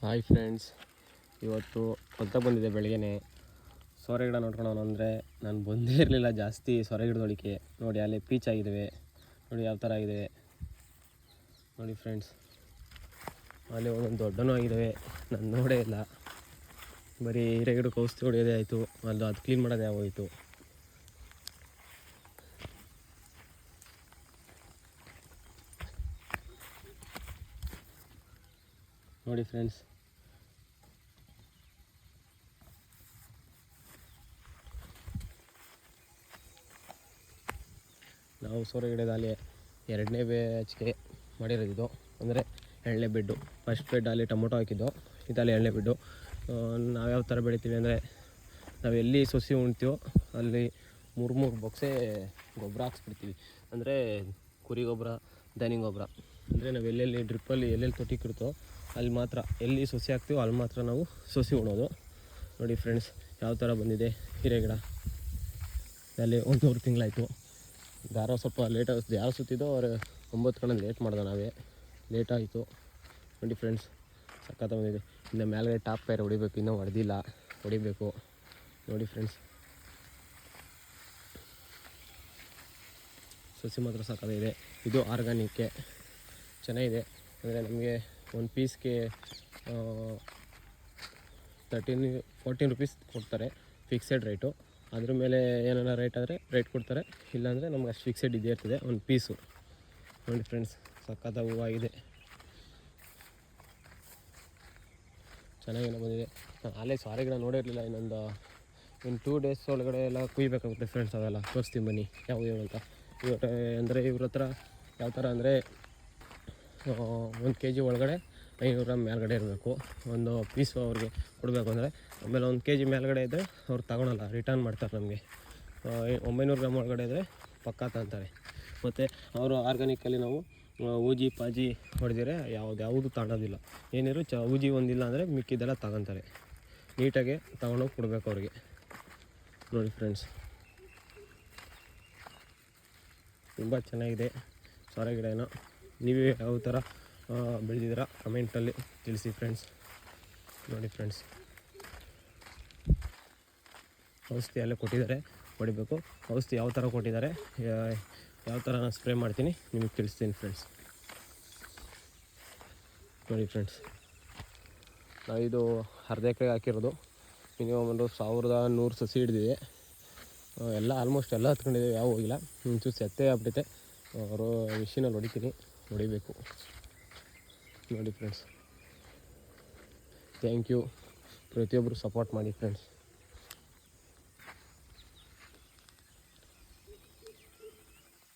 Hi friends, ಇವತ್ತು ಹೊತ್ತ ಬಂದಿದೆ ಬೆಳಗ್ಗೆ ಸೋರೆ ಗಿಡ ನೋಡ್ಕೊಳ್ಳೋಣ ಅಂದರೆ ನಾನು ಬಂದೇ ಇರಲಿಲ್ಲ ಜಾಸ್ತಿ ಸೋರೆ ಗಿಡದೊಳಕ್ಕೆ. ನೋಡಿ ಅಲ್ಲಿ ಪೀಚ್ ಆಗಿದ್ದಾವೆ, ನೋಡಿ ಯಾವ ಥರ ಆಗಿದೆ ನೋಡಿ ಫ್ರೆಂಡ್ಸ್. ಅಲ್ಲಿ ಒಂದೊಂದು ದೊಡ್ಡನೂ ಆಗಿದ್ದಾವೆ, ನಾನು ನೋಡೇ ಇಲ್ಲ. ಬರೀ ಹಿರೇಗಿಡಕ್ಕೆ ಔಷಧಿ ಹೊಡೆಯೋದೇ ಆಯಿತು, ಅದು ಕ್ಲೀನ್ ಮಾಡೋದೇ ಆಗೋಯಿತು. ನೋಡಿ ಫ್ರೆಂಡ್ಸ್, ನಾವು ಸೋರೆ ಗಿಡದಲ್ಲಿ 2ನೇ ಬ್ಯಾಚ್ಗೆ ಮಾಡಿರೋದಿದ್ದು, ಅಂದರೆ 2ನೇ ಬೆಡ್ಡು. ಫಸ್ಟ್ ಬೆಡ್ ಅಲ್ಲಿ ಟೊಮೊಟೊ ಹಾಕಿದ್ದು, ಇದರಲ್ಲಿ 2ನೇ ಬೆಡ್ಡು. ನಾವು ಯಾವ ಥರ ಬೆಳಿತೀವಿ ಅಂದರೆ, ನಾವು ಎಲ್ಲಿ ಸಸಿ ಉಣ್ತೀವೋ ಅಲ್ಲಿ 3 ಬಾಕ್ಸೇ ಗೊಬ್ಬರ ಹಾಕ್ಸ್ಬಿಡ್ತೀವಿ. ಅಂದರೆ ಕುರಿ ಗೊಬ್ಬರ, ದನಿ ಗೊಬ್ಬರ. ಅಂದರೆ ನಾವು ಎಲ್ಲೆಲ್ಲಿ ಡ್ರಿಪ್ಪಲ್ಲಿ ಎಲ್ಲೆಲ್ಲಿ ತೊಟ್ಟಿಕ್ಕಿರುತ್ತೋ ಅಲ್ಲಿ ಮಾತ್ರ, ಎಲ್ಲಿ ಸಸಿ ಹಾಕ್ತೀವೋ ಅಲ್ಲಿ ಮಾತ್ರ ನಾವು ಸಸಿ ಉಣೋದು. ನೋಡಿ ಫ್ರೆಂಡ್ಸ್, ಯಾವ ಥರ ಬಂದಿದೆ ಹಿರೇಗಿಡ. ಅಲ್ಲಿ 1 ತಿಂಗಳಾಯಿತು. ದಾರ ಸ್ವಲ್ಪ ಲೇಟಾಗಿ ಯಾರು ಸುತ್ತಿದ್ದೋ ಅವ್ರು 9 ಕಡೆ ಲೇಟ್ ಮಾಡ್ದೆ, ನಾವೇ ಲೇಟ್ ಆಯಿತು. ನೋಡಿ ಫ್ರೆಂಡ್ಸ್, ಸಖತ್ ಬಂದಿದೆ. ಇನ್ನು ಮೇಲ್ಗಡೆ ಟಾಪ್ ಬೇರೆ ಹೊಡಿಬೇಕು, ಇನ್ನೂ ಹೊಡೆದಿಲ್ಲ, ಹೊಡಿಬೇಕು. ನೋಡಿ ಫ್ರೆಂಡ್ಸ್, ಸಸಿ ಮಾತ್ರ ಸಖತ್ತಿದೆ. ಇದು ಆರ್ಗಾನಿಕ್ಕೆ ಚೆನ್ನಾಗಿದೆ. ಅಂದರೆ ನಮಗೆ ಒಂದು ಪೀಸ್ಗೆ 14 ರುಪೀಸ್ ಕೊಡ್ತಾರೆ, ಫಿಕ್ಸೆಡ್ ರೇಟು. ಅದ್ರ ಮೇಲೆ ಏನಾರ ರೇಟ್ ಆದರೆ ರೇಟ್ ಕೊಡ್ತಾರೆ, ಇಲ್ಲಾಂದರೆ ನಮ್ಗೆ ಅಷ್ಟು ಫಿಕ್ಸೆಡ್ ಇದೇ ಇರ್ತದೆ ಒಂದು ಪೀಸು. ನೋಡಿ ಫ್ರೆಂಡ್ಸ್, ಸಖತ್ ಹೂವಾಗಿದೆ, ಚೆನ್ನಾಗೇನೋ ಬಂದಿದೆ. ನಾನು ಅಲ್ಲೇ ಸಾರೆ ಗಿಡ ನೋಡಿರಲಿಲ್ಲ. ಇನ್ನು 2 ಡೇಸ್ ಒಳಗಡೆ ಎಲ್ಲ ಕುಯ್ಬೇಕಾಗುತ್ತೆ ಫ್ರೆಂಡ್ಸ್. ಅವೆಲ್ಲ ತೋರಿಸ್ತೀನಿ ಬನ್ನಿ ಯಾವ ಅಂತ. ಅಂದರೆ ಇವ್ರ ಹತ್ರ ಯಾವ ಥರ ಅಂದರೆ 1 kg ಒಳಗಡೆ 500 ಗ್ರಾಮ್ ಮೇಲ್ಗಡೆ ಇರಬೇಕು. ಒಂದು ಪೀಸು ಅವ್ರಿಗೆ ಕೊಡಬೇಕು. ಅಂದರೆ ಆಮೇಲೆ 1 kg ಮೇಲ್ಗಡೆ ಇದ್ದರೆ ಅವ್ರು ತಗೊಳಲ್ಲ, ರಿಟರ್ನ್ ಮಾಡ್ತಾರೆ ನಮಗೆ. 900 ಗ್ರಾಮ್ ಒಳಗಡೆ ಇದ್ದರೆ ಪಕ್ಕಾ ತಂತಾರೆ. ಮತ್ತು ಅವರು ಆರ್ಗಾನಿಕಲ್ಲಿ ನಾವು ಊಜಿ ಪಾಜಿ ಹೊಡೆದಿರೆ ಯಾವುದು ತಗೊಳೋದಿಲ್ಲ. ಏನಿರು ಊಜಿ ಒಂದಿಲ್ಲ ಅಂದರೆ ಮಿಕ್ಕಿದ್ದೆಲ್ಲ ತಗೊತಾರೆ. ನೀಟಾಗಿ ತಗೊಂಡೋಗಿ ಕೊಡಬೇಕು ಅವ್ರಿಗೆ. ನೋಡಿ ಫ್ರೆಂಡ್ಸ್, ತುಂಬ ಚೆನ್ನಾಗಿದೆ ಸೋರೆ ಗಿಡ. ಏನೋ ನೀವು ಯಾವ ಥರ ಬೆಳೆದಿದ್ದೀರಾ ಕಮೆಂಟಲ್ಲಿ ತಿಳಿಸಿ ಫ್ರೆಂಡ್ಸ್. ನೋಡಿ ಫ್ರೆಂಡ್ಸ್, ಔಷಧಿ ಅಲ್ಲೇ ಕೊಟ್ಟಿದ್ದಾರೆ, ಹೊಡಿಬೇಕು. ಔಷಧಿ ಯಾವ ಥರ ಕೊಟ್ಟಿದ್ದಾರೆ, ಯಾವ ಥರ ನಾನು ಸ್ಪ್ರೇ ಮಾಡ್ತೀನಿ ನಿಮಗೆ ತಿಳಿಸ್ತೀನಿ ಫ್ರೆಂಡ್ಸ್. ನೋಡಿ ಫ್ರೆಂಡ್ಸ್, ನಾವಿದು ಅರ್ಧ ಎಕರೆಗೆ ಹಾಕಿರೋದು. ಮಿನಿಮಮ್ ಒಂದು 1100 ಸಸಿ ಹಿಡಿದಿದೆ. ಎಲ್ಲ ಆಲ್ಮೋಸ್ಟ್ ಎಲ್ಲ ಹತ್ಕೊಂಡಿದ್ದೀವಿ, ಯಾವ ಹೋಗಿಲ್ಲ. ಒಂಚೂರು ಸೆತ್ತೆ ಆಗ್ಬಿಟ್ಟೈತೆ. ಅವರು ಮಿಷಿನಲ್ಲಿ ಹೊಡಿತೀನಿ, ಹೊಡಿಬೇಕು. ನೋಡಿ ಫ್ರೆಂಡ್ಸ್, ಥ್ಯಾಂಕ್ ಯು. ಪ್ರತಿಯೊಬ್ಬರು ಸಪೋರ್ಟ್ ಮಾಡಿ ಫ್ರೆಂಡ್ಸ್.